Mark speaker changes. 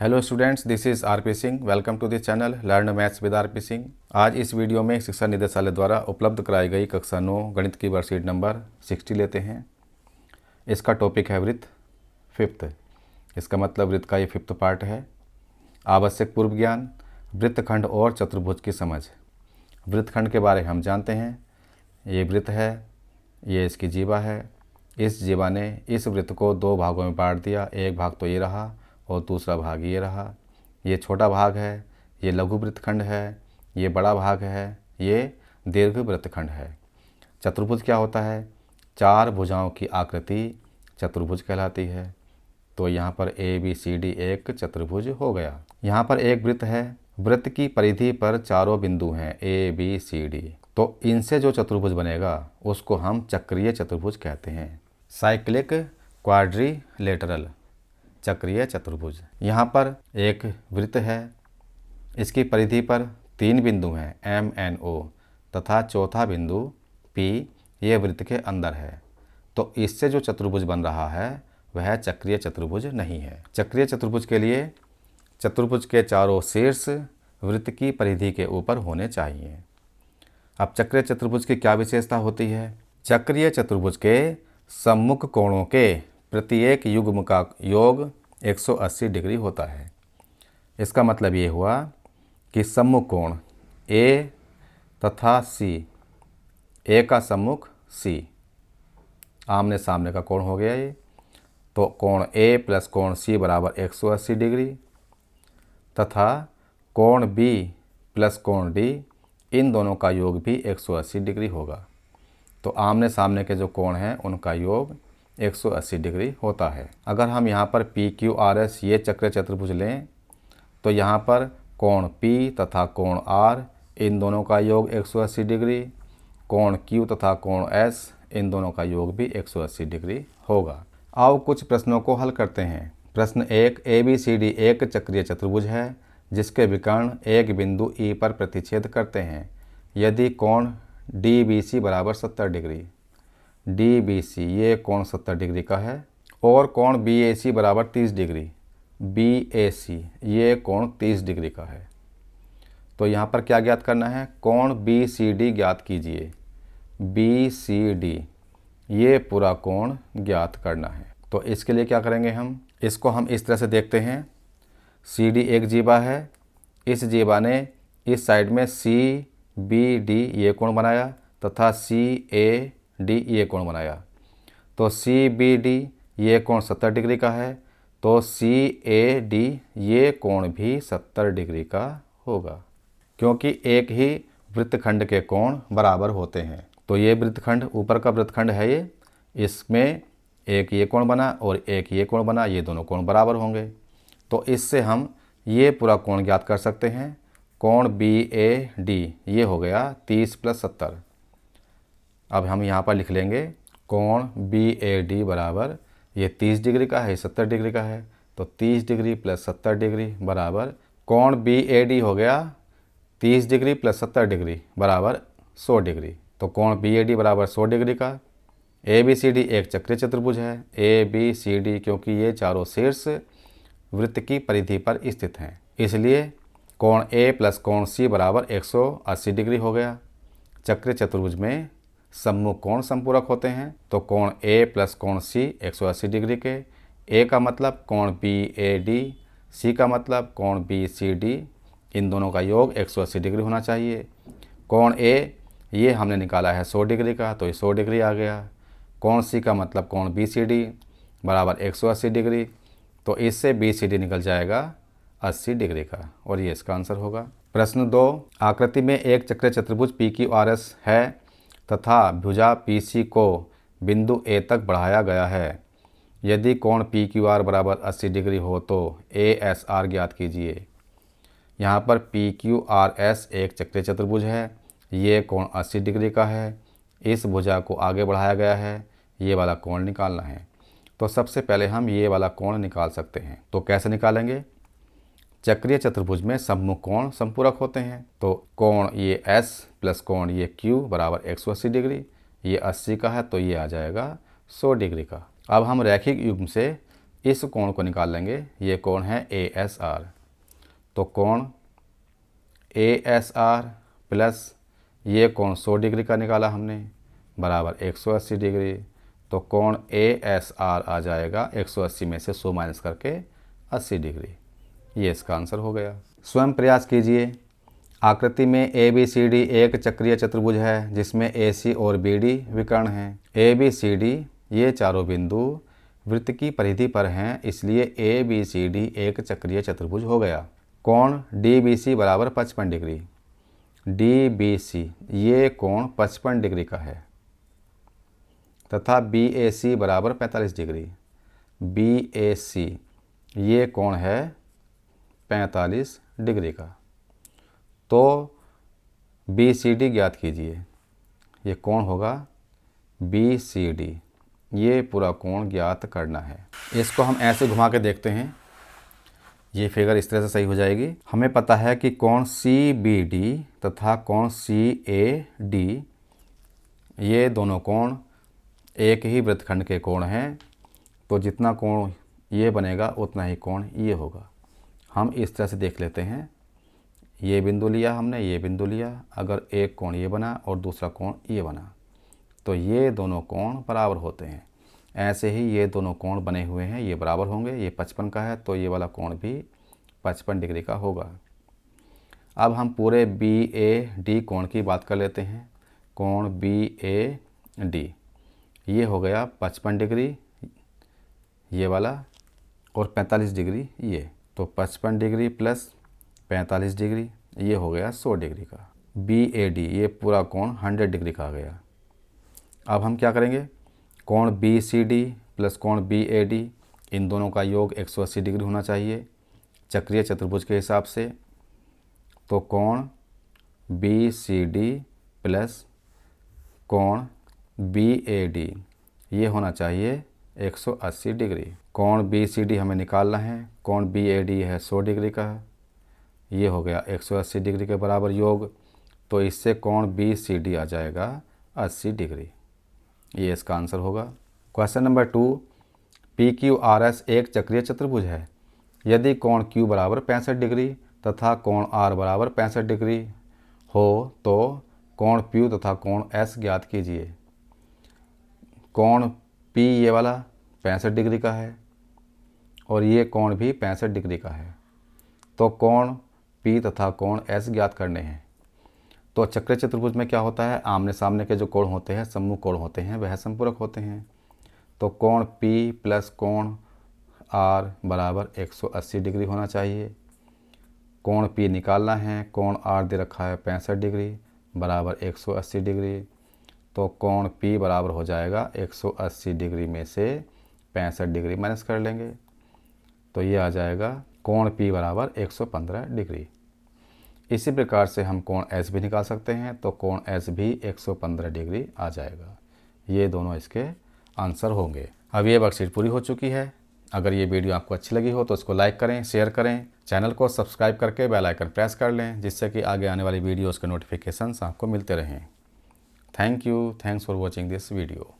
Speaker 1: Hello students, this is RP Singh. Welcome to this channel learn maths with RP Singh. आज इस video में शिक्षा निदेशालय द्वारा उपलब्ध कराई गई कक्षा 9 गणित की वर्कशीट नंबर 60 लेते हैं। इसका टॉपिक है वृत्त, फिफ्थ। इसका मतलब वृत्त का ये फिफ्थ पार्ट है। आवश्यक पूर्व ज्ञान, वृत्तखंड और चतुर्भुज की समझ। वृत्तखंड के बारे में हम जानते हैं। ये वृत्त है, ये इसकी जीवा है। इस जीवा ने इस वृत्त को दो भागों में बांट दिया। एक भाग तो ये रहा और दूसरा भाग ये रहा। ये छोटा भाग है, ये लघु वृत्तखंड है। ये बड़ा भाग है, ये दीर्घ वृत्तखंड है। चतुर्भुज क्या होता है? चार भुजाओं की आकृति चतुर्भुज कहलाती है। तो यहाँ पर ABCD एक चतुर्भुज हो गया। यहाँ पर एक वृत्त है, वृत्त की परिधि पर चारों बिंदु हैं ABCD। तो इनसे जो चतुर्भुज बनेगा उसको हम चक्रीय चतुर्भुज कहते हैं। साइक्लिक क्वाड्रिलेटरल, चक्रीय चतुर्भुज। यहाँ पर एक वृत्त है, इसकी परिधि पर तीन बिंदु हैं MNO तथा चौथा बिंदु P ये वृत्त के अंदर है। तो इससे जो चतुर्भुज बन रहा है वह चक्रीय चतुर्भुज नहीं है। चक्रीय चतुर्भुज के लिए चतुर्भुज के चारों शीर्ष वृत्त की परिधि के ऊपर होने चाहिए। अब चक्रीय चतुर्भुज की क्या विशेषता होती है? चक्रीय चतुर्भुज के सम्मुख कोणों के प्रत्येक युग्म का योग 180 डिग्री होता है। इसका मतलब ये हुआ कि सम्मुख कोण A तथा C, A का सम्मुख C, आमने सामने का कोण हो गया ये। तो कोण A प्लस कोण C बराबर 180 डिग्री तथा कोण B प्लस कोण D, इन दोनों का योग भी 180 डिग्री होगा। तो आमने सामने के जो कोण हैं उनका योग 180 डिग्री होता है। अगर हम यहाँ पर PQRS ये चक्रीय चतुर्भुज लें तो यहाँ पर कोण P तथा कोण R, इन दोनों का योग 180 डिग्री। कोण Q तथा कोण S, इन दोनों का योग भी 180 डिग्री होगा। आओ कुछ प्रश्नों को हल करते हैं। प्रश्न 1, ABCD एक चक्रीय चतुर्भुज है जिसके विकर्ण एक बिंदु E पर प्रतिच्छेद करते हैं। यदि कोण DBC बराबर 70 डिग्री, DBC ये कोण 70 डिग्री का है, और कोण BAC बराबर 30 डिग्री, BAC ये कोण 30 डिग्री का है। तो यहाँ पर क्या ज्ञात करना है? कोण BCD ज्ञात कीजिए। BCD ये पूरा कोण ज्ञात करना है। तो इसके लिए क्या करेंगे? इसको हम इस तरह से देखते हैं। CD एक जीवा है, इस जीवा ने इस साइड में CBD ये कोण बनाया तथा CAD ये कोण बनाया। तो CBD ये कोण 70 डिग्री का है, तो CAD ये कोण भी 70 डिग्री का होगा, क्योंकि एक ही वृत्तखंड के कोण बराबर होते हैं। तो ये वृत्तखंड, ऊपर का वृत्तखंड है ये, इसमें एक ये कोण बना और एक ये कोण बना, ये दोनों कोण बराबर होंगे। तो इससे हम ये पूरा कोण ज्ञात कर सकते हैं। कोण BAD ये हो गया 30 प्लस 70। अब हम यहाँ पर लिख लेंगे कोण BAD बराबर, ये 30 डिग्री का है, 70 डिग्री का है, तो 30 डिग्री प्लस 70 डिग्री बराबर कोण BAD हो गया 30 डिग्री प्लस 70 डिग्री बराबर 100 डिग्री। तो कोण BAD बराबर 100 डिग्री का। ABCD एक चक्रीय चतुर्भुज है। ABCD क्योंकि ये चारों शीर्ष वृत्त की परिधि पर स्थित हैं, इसलिए कोण A प्लस कोण C बराबर 180 डिग्री हो गया। चक्रीय चतुर्भुज में सम्मुख कोण संपूरक होते हैं, तो कोण A प्लस कोण C 180 डिग्री के। A का मतलब कोण BAD, C का मतलब कोण BCD, इन दोनों का योग 180 डिग्री होना चाहिए। कोण A ये हमने निकाला है 100 डिग्री का, तो ये 100 डिग्री आ गया। कोण C का मतलब कोण BCD बराबर 180 डिग्री, तो इससे BCD निकल जाएगा 80 डिग्री का, और ये इसका आंसर होगा। प्रश्न 2, आकृति में एक चक्रीय चतुर्भुज PQRS है तथा भुजा PC को बिंदु A तक बढ़ाया गया है। यदि कोण PQR बराबर 80 डिग्री हो तो ASR ज्ञात कीजिए। यहाँ पर PQRS एक चक्रीय चतुर्भुज है, ये कोण 80 डिग्री का है, इस भुजा को आगे बढ़ाया गया है, ये वाला कोण निकालना है। तो सबसे पहले हम ये वाला कोण निकाल सकते हैं। तो कैसे निकालेंगे? चक्रीय चतुर्भुज में सम्मुख कोण संपूरक होते हैं, तो कोण ये S प्लस कोण ये Q बराबर 180 डिग्री, ये 80 का है तो ये आ जाएगा 100 डिग्री का। अब हम रैखिक युग्म से इस कोण को निकाल लेंगे। ये कोण है ASR। तो कोण ASR प्लस ये कोण 100 डिग्री का निकाला हमने बराबर 180 डिग्री। तो कोण ASR आ जाएगा 180 में से 100 माइनस करके 80 डिग्री। ये इसका आंसर हो गया। स्वयं प्रयास कीजिए। आकृति में ABCD एक चक्रीय चतुर्भुज है जिसमें AC और BD विकर्ण हैं। ABCD ये चारों बिंदु वृत्त की परिधि पर हैं, इसलिए ABCD एक चक्रीय चतुर्भुज हो गया। कोण DBC बराबर 55 डिग्री। DBC ये कोण 55 डिग्री का है तथा BAC बराबर 45 डिग्री। BAC ये कोण है 45 डिग्री का। तो BCD ज्ञात कीजिए। ये कोण होगा BCD। ये पूरा कोण ज्ञात करना है। इसको हम ऐसे घुमा के देखते हैं। ये फिगर इस तरह से सही हो जाएगी। हमें पता है कि कोण CBD तथा कोण CAD ये दोनों कोण एक ही वृत्तखंड के कोण हैं। तो जितना कोण ये बनेगा उतना ही कोण ये होगा। हम इस तरह से देख लेते हैं। ये बिंदु लिया हमने, ये बिंदु लिया। अगर एक कोण ये बना और दूसरा कोण ये बना तो ये दोनों कोण बराबर होते हैं। ऐसे ही ये दोनों कोण बने हुए हैं, ये बराबर होंगे। ये 55 का है तो ये वाला कोण भी 55 डिग्री का होगा। अब हम पूरे BAD कोण की बात कर लेते हैं। कोण BAD ये हो गया 55 डिग्री ये वाला और 45 डिग्री ये। तो 55 डिग्री प्लस 45 डिग्री ये हो गया 100 डिग्री का। BAD ये पूरा कोण 100 डिग्री का आ गया। अब हम क्या करेंगे, कोण BCD प्लस कोण BAD इन दोनों का योग 180 डिग्री होना चाहिए चक्रीय चतुर्भुज के हिसाब से। तो कोण BCD प्लस कोण BAD ये होना चाहिए 180 डिग्री। कोण BCD हमें निकालना है। कोण BAD है 100 डिग्री का। ये हो गया 180 डिग्री के बराबर योग। तो इससे कोण BCD आ जाएगा 80 डिग्री। ये इसका आंसर होगा। क्वेश्चन नंबर 2, PQRS एक चक्रीय चतुर्भुज है। यदि कोण Q बराबर 65 डिग्री तथा कोण R बराबर 65 डिग्री हो तो कोण P तथा कोण S ज्ञात कीजिए। कोण P ये वाला 65 डिग्री का है और ये कोण भी 65 डिग्री का है। तो कोण P तथा कोण S ज्ञात करने हैं। तो चक्रीय चतुर्भुज में क्या होता है, आमने सामने के जो कोण होते हैं, सम्मुख कोण होते हैं, वह संपूरक होते हैं। तो कोण P प्लस कोण R बराबर 180 डिग्री होना चाहिए। कोण P निकालना है। कोण R दे रखा है 65 डिग्री बराबर 180 डिग्री। तो कोण P बराबर हो जाएगा 180 डिग्री में से 65 डिग्री माइनस कर लेंगे तो ये आ जाएगा कोण P बराबर 115 डिग्री। इसी प्रकार से हम कोण S भी निकाल सकते हैं। तो कोण S भी 115 डिग्री आ जाएगा। ये दोनों इसके आंसर होंगे। अब ये वर्कशीट पूरी हो चुकी है। अगर ये वीडियो आपको अच्छी लगी हो तो इसको लाइक करें, शेयर करें, चैनल को सब्सक्राइब करके बेल आइकन प्रेस कर लें जिससे कि आगे आने वाली वीडियोज़ के नोटिफिकेशंस आपको मिलते रहें। Thank you. Thanks for watching this video.